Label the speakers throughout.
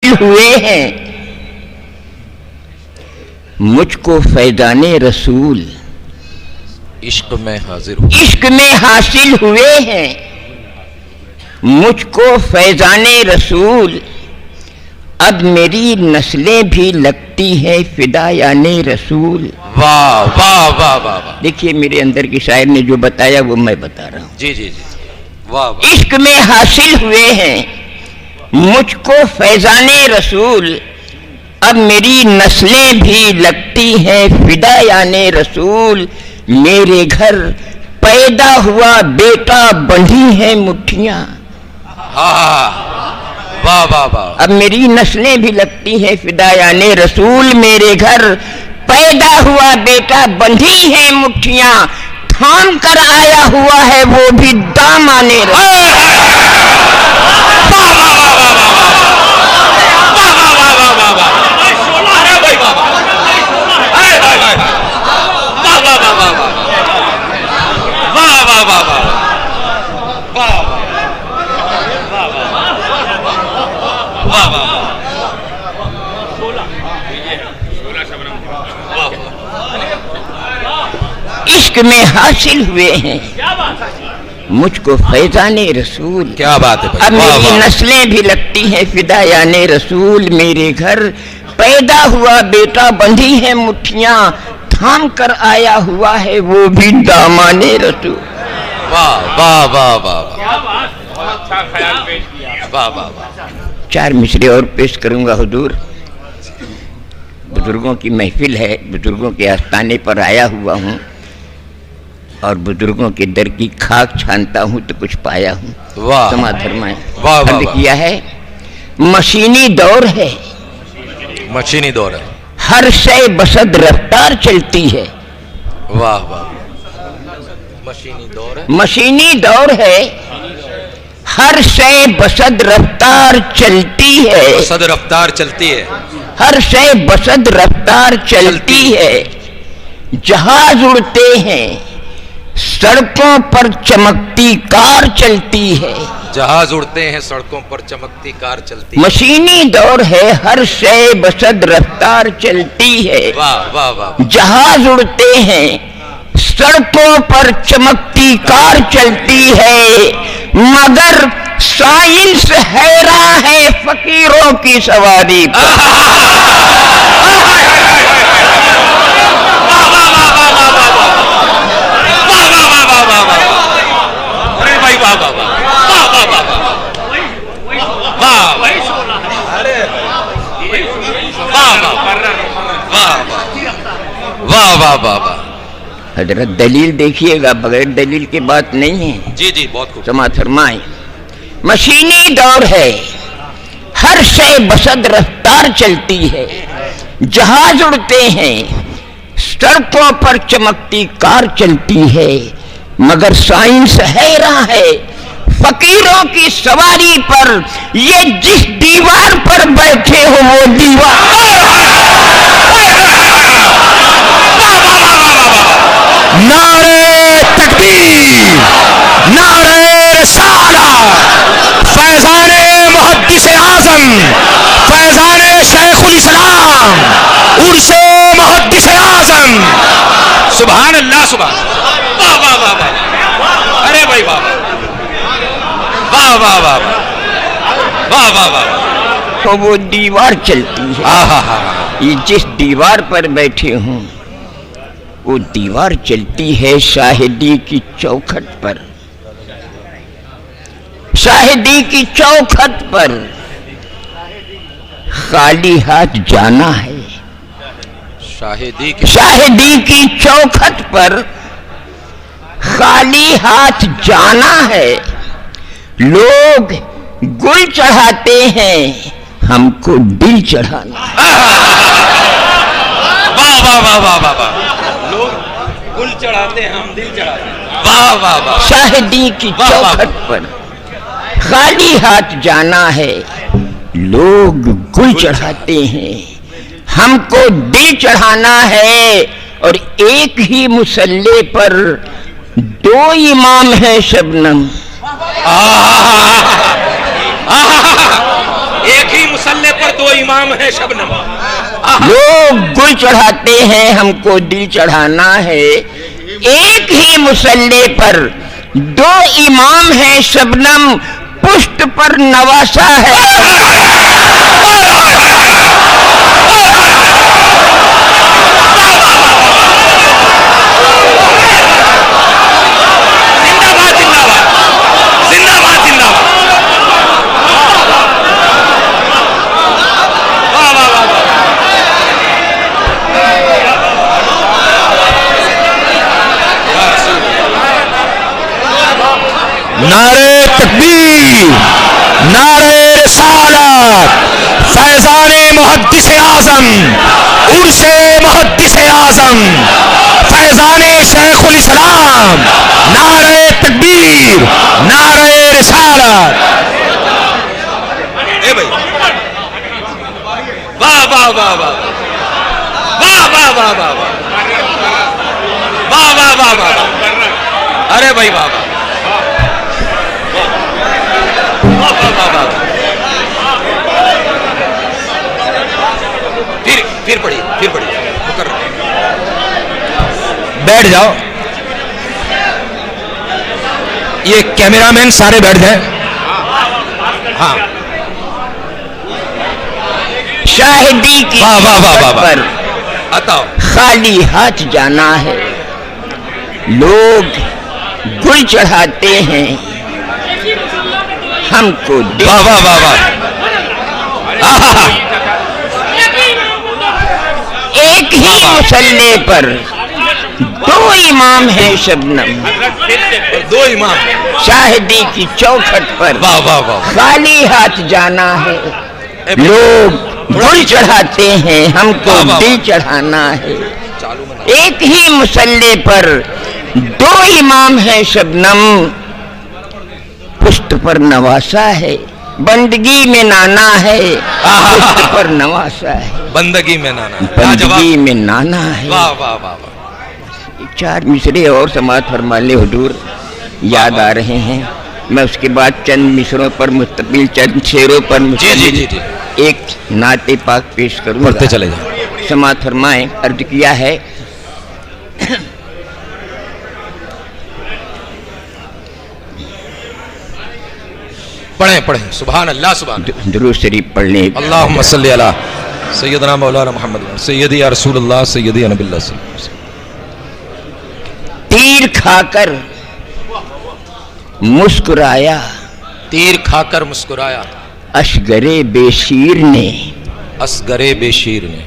Speaker 1: हासिल हुए हैं, मुझको फैजाने रसूल
Speaker 2: इश्क में हाजिर
Speaker 1: इश्क में हासिल हुए हैं, मुझको फैजाने रसूल। अब मेरी नस्लें भी लगती हैं फिदायाने रसूल।
Speaker 2: वाह वाह वाह वाह।
Speaker 1: देखिए मेरे अंदर की शायर ने जो बताया वो मैं बता रहा हूँ।
Speaker 2: जी जी जी, वाह वाह।
Speaker 1: इश्क में हासिल हुए हैं, मुझको फैजाने रसूल। अब मेरी नस्लें भी लगती हैं फिदायाने रसूल। मेरे घर पैदा हुआ बेटा बंधी है मुट्ठियां।
Speaker 2: वाह वाह वाह।
Speaker 1: अब मेरी नस्लें भी लगती हैं फिदायाने रसूल। मेरे घर पैदा हुआ बेटा बंधी है मुट्ठियां, थाम कर आया हुआ है वो भी दामाने रसूल। इश्क में हासिल हुए हैं, मुझको फैजाने रसूल।
Speaker 2: क्या बात है भाई।
Speaker 1: अब मेरी नस्लें भी लगती हैं फिदायाने रसूल। मेरे घर पैदा हुआ बेटा बंधी है मुट्ठियां, थाम कर आया हुआ है वो भी दामाने रसूल।
Speaker 2: वाह वाह वाह वाह। अच्छा ख्याल पेश किया। वाह वाह।
Speaker 1: 4 मिसरे और पेश करूंगा हुजूर। बुजुर्गों की महफिल है, बुजुर्गों के आस्थाने पर आया हुआ हूँ और बुजुर्गों के दर की खाक छानता हूँ तो कुछ पाया हूँ।
Speaker 2: वाह।
Speaker 1: समा धर्मा
Speaker 2: वाह वाह
Speaker 1: किया है। मशीनी दौर है,
Speaker 2: मशीनी दौर है,
Speaker 1: हर शय बसद रफ्तार चलती है।
Speaker 2: वाह वाह। मशीनी दौर है,
Speaker 1: मशीनी दौर है, हर शय बसद रफ्तार चलती है।
Speaker 2: बसद रफ्तार चलती है,
Speaker 1: हर शय बसद रफ्तार चलती है। जहाज उड़ते हैं, सड़कों पर चमकती कार चलती है।
Speaker 2: जहाज उड़ते हैं, सड़कों पर चमकती कार चलती है।
Speaker 1: मशीनी दौर है, हर शय बसद रफ्तार चलती है।
Speaker 2: वाह वाह वाह।
Speaker 1: जहाज उड़ते हैं, सड़कों पर चमकती कार चलती है, मगर साइंस हैरान है फकीरों की सवारी पर।
Speaker 2: वाह वाह वाह वाह।
Speaker 1: हजरत दलील देखिएगा, बगैर दलील की बात नहीं है।
Speaker 2: जी जी, बहुत खूब।
Speaker 1: समा फरमाए। मशीनी दौर है, हर शय बसद रफ्तार चलती है। जहाज उड़ते हैं, सड़कों पर चमकती कार चलती है, मगर साइंस हैरान है फकीरों की सवारी पर। ये जिस दीवार पर बैठे हो वो दीवार।
Speaker 3: नारे तकबीर, नारे रिसाला, फैज़ाने मुहद्दिस आज़म, फैज़ाने शेखुल इस्लाम, उर्से मुहद्दिस आज़म। सुभान अल्लाह, सुभान।
Speaker 2: वाह वाह वाह वाह। अरे भाई वाह वाह वाह वाह वाह वाह वाह।
Speaker 1: तो वो दीवार चलती है। ये जिस दीवार पर बैठे हूँ वो दीवार चलती है शाहिदी की चौखट पर। शाहिदी की चौखट पर खाली हाथ जाना है। शाहिदी की चौखट पर खाली हाथ जाना है। लोग गुल चढ़ाते हैं, हमको दिल चढ़ाना।
Speaker 2: वाह वाह वाह वाह वाह वाह। लोग गुल चढ़ाते हैं, हम दिल चढ़ाते हैं। वाह वाह वाह।
Speaker 1: शाहिदी की चौखट पर खाली हाथ जाना है। लोग गुल चढ़ाते हैं, हमको दिल चढ़ाना है। और एक ही मुसल्ले पर 2 इमाम है शबनम।
Speaker 2: एक ही मुसल्ले पर दो इमाम हैं शबनम।
Speaker 1: लोग गुल चढ़ाते हैं, हमको दिल चढ़ाना है। एक ही मुसल्ले पर दो इमाम हैं शबनम, पुष्ट पर नवासा है।
Speaker 3: नारे तकबीर, नारे रिसालत, फैज़ाने मुहद्दिस आज़म, उर्से मुहद्दिस आज़म, फैज़ाने शेखुल इस्लाम, नारे तकबीर, नारे रिसालत।
Speaker 2: ए भाई वाह वाह वाह वाह वाह वाह वाह वाह वाह वाह वाह वाह, अरे भाई वाह वाह, फिर पढ़िए मुकर्रर।
Speaker 3: बैठ जाओ, ये कैमरामैन सारे बैठ जाए। हाँ,
Speaker 1: शाहिदी की
Speaker 3: वाह वाह वाह वाह वाह।
Speaker 1: पर
Speaker 2: अताओ
Speaker 1: खाली हाथ जाना है। लोग गुल चढ़ाते हैं, हमको दिल
Speaker 3: वाह वाह वाह वाह।
Speaker 1: एक ही मुसल्ले पर दो इमाम हैं शबनम,
Speaker 2: दो इमाम
Speaker 1: शाहिदी की चौखट पर
Speaker 2: वाह वाह वाह।
Speaker 1: खाली हाथ जाना है। लोग गुल चढ़ाते हैं, हमको
Speaker 2: वाह, वाह,
Speaker 1: दिल चढ़ाना है।
Speaker 2: चालू में
Speaker 1: एक ही मुसल्ले पर दो इमाम हैं शबनम, पुष्ट पर नवासा है। बंदगी में नाना है, पुष्ट पर नवासा है।
Speaker 2: बंदगी में नाना,
Speaker 1: बंदगी में नाना है।
Speaker 2: वाह वाह वाह वाह।
Speaker 1: चार मिसरे और समात फरमाले हुजूर याद आ रहे हैं। मैं उसके बाद चंद मिसरों पर मुस्तकिल, चंद शेरों पर मुस्तकिल
Speaker 2: जी, जी।
Speaker 1: एक नाते पाक पेश करूंगा।
Speaker 3: पढ़ते चले जाओ।
Speaker 1: समात फरमाएं। अर्ज किया है
Speaker 2: पढ़ें पढ़ें, सुभान अल्लाह सुभान।
Speaker 1: दुरूद शरीफ पढ़ने।
Speaker 2: अल्लाहुम्मा सल्ली अला सैयदना मौलाना मोहम्मद सैयदी या रसूलुल्लाह सैयदी नबील्लाह सल्लल्लाहु अलैहि वसल्लम।
Speaker 1: तीर खाकर मुस्कुराया,
Speaker 2: तीर खाकर मुस्कुराया
Speaker 1: असगरे बेशीर ने।
Speaker 2: असगरे बेशीर ने।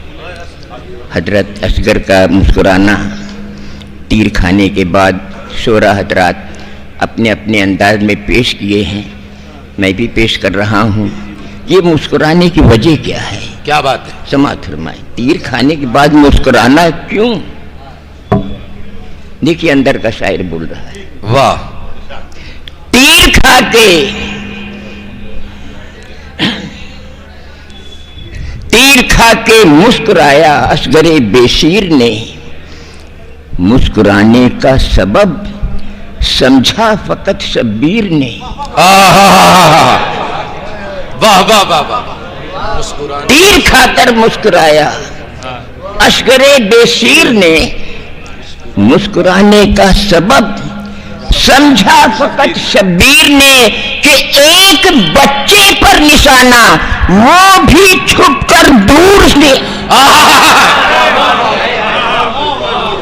Speaker 1: हजरत असगर का मुस्कुराना तीर खाने के बाद 16 हजरात अपने अपने अंदाज में पेश किए हैं, मैं भी पेश कर रहा हूँ। ये मुस्कुराने की वजह क्या है?
Speaker 2: क्या बात है?
Speaker 1: समात फरमाएं। तीर खाने के बाद मुस्कुराना क्यों? देखिए अंदर का शायर बोल रहा है।
Speaker 2: वाह।
Speaker 1: तीर खा के, तीर खा के मुस्कुराया असगरे बेशीर ने। मुस्कुराने का सबब समझा फकत शब्बीर ने।
Speaker 2: वाह वाह वाह वाह। मुस्कुराने,
Speaker 1: तीर खाकर मुस्कुराया असगरे बेशीर ने। मुस्कुराने का सबब समझा फकत शब्बीर ने कि एक बच्चे पर निशाना, वो भी छुपकर दूर से।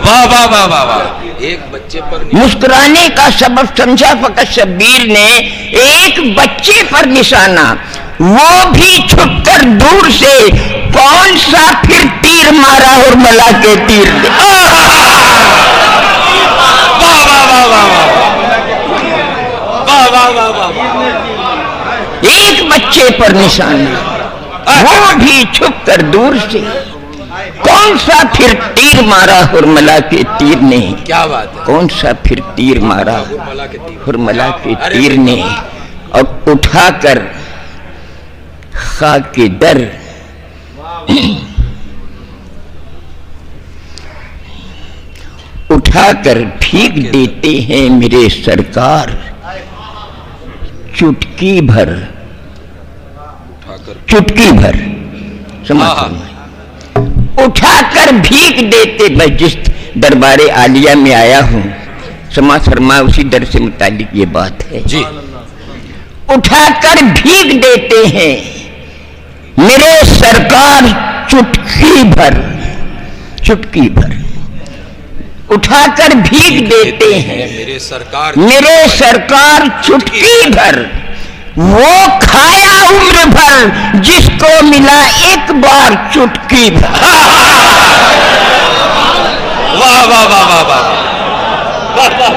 Speaker 2: वाह वाह वाह वाह वाह। एक बच्चे पर
Speaker 1: मुस्कुराने का सबब समझा फकत शब्बीर ने, एक बच्चे पर निशाना, वो भी छुपकर दूर से। कौन सा फिर तीर मारा और मला के तीर ने।
Speaker 2: वाह वाह वाह वाह वाह वाह वाह वाह वाह।
Speaker 1: एक बच्चे पर निशाना, वो भी छुपकर दूर से। कौन सा फिर तीर मारा हुरमला के तीर ने।
Speaker 2: क्या बात है?
Speaker 1: कौन सा फिर तीर मारा हुरमला के तीर ने। और उठाकर खाक के दर उठाकर फेंक देते हैं मेरे सरकार, चुटकी भर चुटकी भर समाज
Speaker 2: हाँ।
Speaker 1: फरमाए। उठाकर भीख देते, मैं जिस दरबारे आलिया में आया हूं समाज फरमाए उसी दर से मुतालिक ये बात है
Speaker 2: जी।
Speaker 1: उठाकर भीख देते हैं मेरे सरकार चुटकी भर, चुटकी भर उठाकर भीख देते हैं
Speaker 2: मेरे सरकार
Speaker 1: चुटकी भर। वो खाया उम्र भर जिसको मिला एक बार चुटकी भर।
Speaker 2: वाह वाह वाह वाह वाह वाह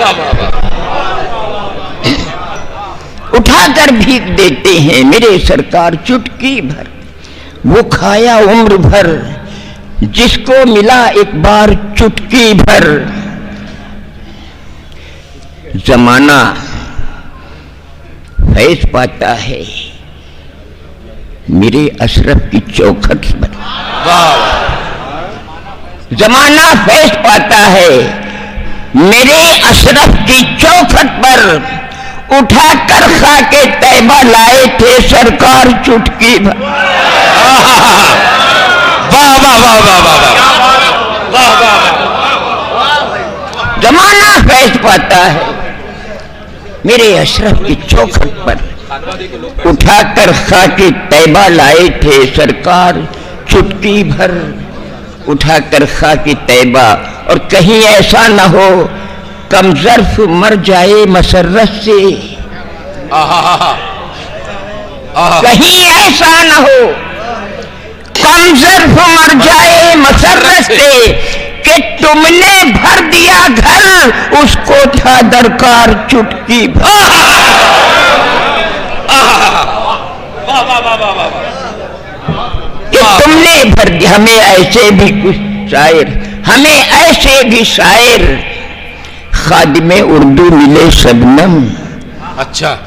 Speaker 2: वाह वाह।
Speaker 1: उठाकर भीख देते हैं मेरे सरकार चुटकी भर। वो खाया उम्र भर जिसको मिला एक बार चुटकी भर। जमाना फैज पाता है मेरे अशरफ की चौखट पर। जमाना फैज पाता है मेरे अशरफ की चौखट पर। उठा कर खा के तैबा लाए थे सरकार चुटकी भर।
Speaker 2: वाह वाह वाह वाह वाह वाह।
Speaker 1: जमाना फैज पाता है मेरे अशरफ की चौखट पर। उठाकर खा के तैबा लाए थे सरकार चुटकी भर। उठाकर खा के तैबा, और कहीं ऐसा न हो कमजर्फ मर जाए मसरत से। कहीं ऐसा न हो कमजर्फ मर जाए मसरत से कि तुमने भर दिया घर उसको था दरकार चुटकी भर। कि तुमने भर दिया। हमें ऐसे भी कुछ शायर, हमें ऐसे भी शायर खादिमे उर्दू मिले शबनम।
Speaker 2: अच्छा,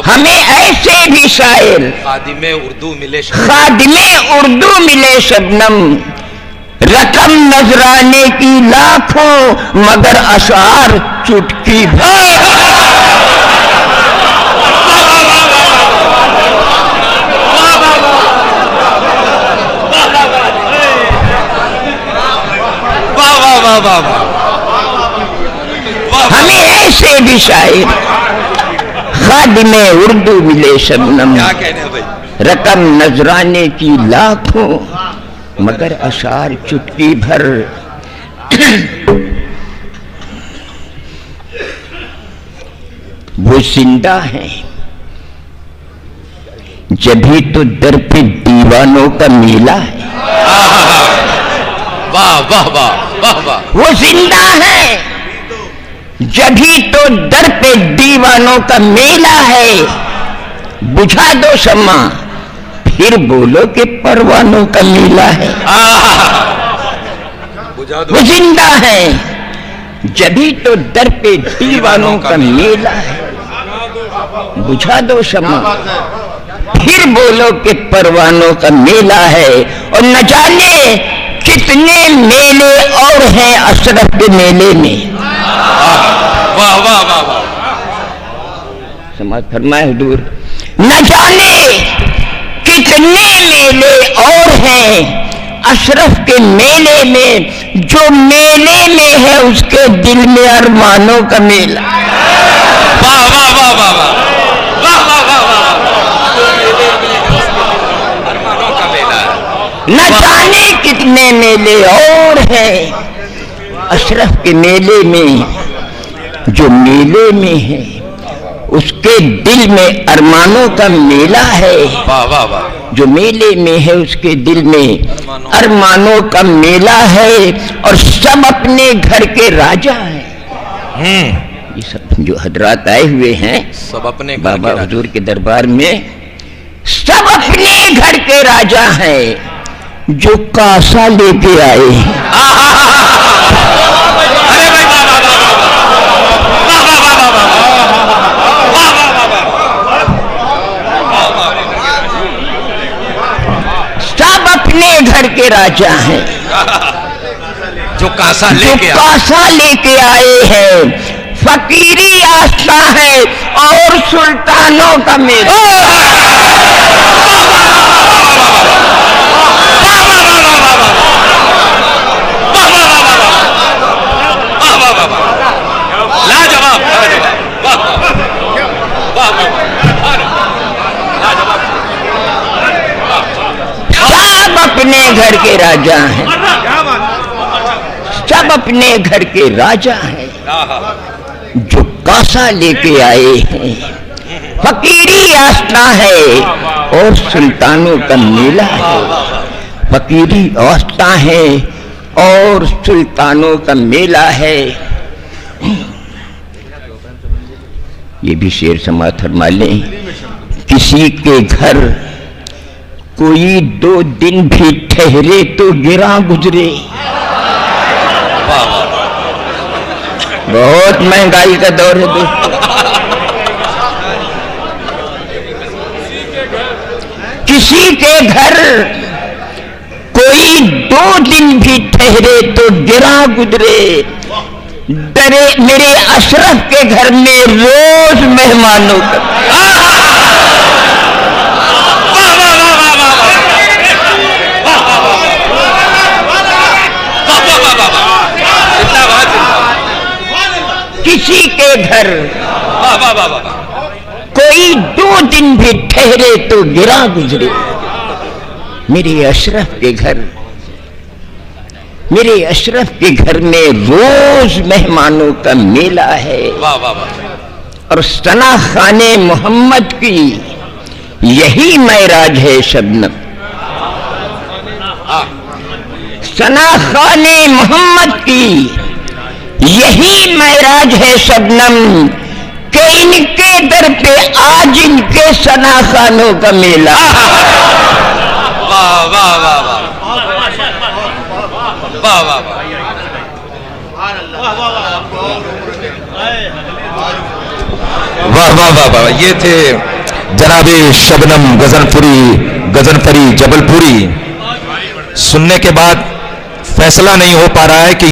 Speaker 1: हमें ऐसे भी शायर
Speaker 2: खादिमे उर्दू मिले
Speaker 1: शबनम। रकम नजराने की लाखों मगर अशार चुटकी भर। हमें ऐसे भी शायर खादिमे उर्दू मिले शबनम।
Speaker 2: क्या कहने हैं भाई।
Speaker 1: रकम नजराने की लाखों मगर अशार चुटकी भर। वो जिंदा है जभी तो दर पे दीवानों का मेला है।
Speaker 2: वाह वाह वाह वाह वाह।
Speaker 1: वो जिंदा है जभी तो दर पे दीवानों का मेला है। बुझा दो शम्मा फिर बोलो कि परवानों का मेला है। वो जिंदा है जभी तो दर पे दीवानों का मेला है। बुझा दो शम्मा फिर बोलो कि परवानों का मेला है। और न जाने कितने मेले और हैं अशरफ के मेले में।
Speaker 2: वाह वाह वाह वाह।
Speaker 1: समाज फरमाए हुजूर, न जाने कितने मेले और हैं अशरफ के मेले में। जो मेले में है उसके दिल में अरमानों का मेला।
Speaker 2: वाह वाह वाह वाह वाह वाह वाह वाह वाह। अरमानों का मेला।
Speaker 1: न जाने कितने मेले और हैं अशरफ के मेले में। जो मेले में है उसके दिल में अरमानों का मेला है।
Speaker 2: वाह वाह वाह।
Speaker 1: जो मेले में है उसके दिल में अरमानों का मेला है। और सब अपने घर के राजा हैं। ये सब जो हजरात आए हुए हैं
Speaker 2: सब अपने
Speaker 1: बाबा हुजूर के दरबार में, सब अपने घर के राजा हैं जो कासा लेके आए हैं।
Speaker 2: अरे भाई वाह वाह वाह वाह वाह वाह वाह वाह वाह।
Speaker 1: सब अपने घर के राजा हैं
Speaker 2: जो कासा
Speaker 1: जो
Speaker 2: लेके
Speaker 1: कासा लेके आए हैं। फकीरी आस्था है और सुल्तानों का मेला।
Speaker 2: लाजवाब,
Speaker 1: सब अपने घर के राजा हैं, सब अपने घर के राजा हैं जो कासा लेके आए हैं। फकीरी आस्था है और सुल्तानों का मेला है। फकीरी आस्था है और सुल्तानों का मेला है। ये भी शेर समाज फरमा लें, किसी के घर कोई 2 दिन भी ठहरे तो गिरा गुजरे। बहुत महंगाई का दौर है दोस्तों। किसी के घर कोई 2 दिन भी ठहरे तो गिरा गुजरे। डरे मेरे अशरफ के घर में रोज मेहमानों का। किसी के घर कोई 2 दिन भी ठहरे तो गिरा गुजरे। मेरे अशरफ के घर, मेरे अशरफ के घर में रोज मेहमानों का मेला है। और सना खाने मोहम्मद की यही मैराज है शबनम। सना खाने मोहम्मद की यही मैराज है शबनम कि इनके दर पे आज इनके सना खानों का मेला।
Speaker 2: वाह वाह वाह वाह वाह वाह
Speaker 3: वाह वाह वाह वाह। ये थे जनाबे शबनम गजनफरी जबलपुरी। सुनने के बाद फैसला नहीं हो पा रहा है कि